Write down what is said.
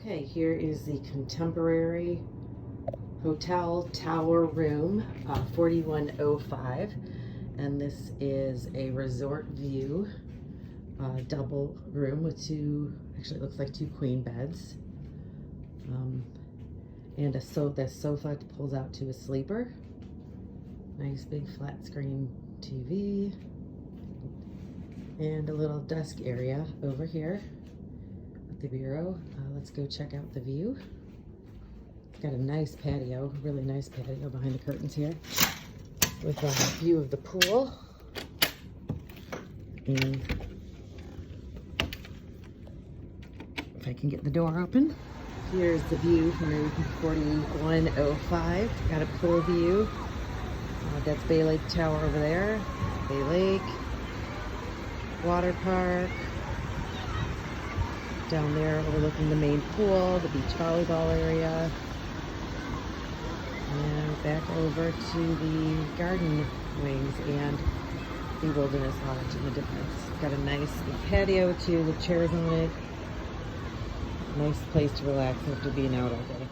Okay, here is the Contemporary Hotel Tower Room 4105, and this is a resort view double room with actually it looks like two queen beds, and the sofa pulls out to a sleeper. Nice big flat screen TV, and a little desk area over here with the bureau. Let's go check out the view. It's got a nice patio, really nice patio behind the curtains here, with a view of the pool. And if I can get the door open, here's the view from room 4105. Got a pool view. That's Bay Lake Tower over there. Bay Lake, water park. Down there overlooking the main pool, the beach volleyball area. And back over to the garden wings and the wilderness lodge in the difference. Got a nice patio too with chairs on it. Nice place to relax after being out all day.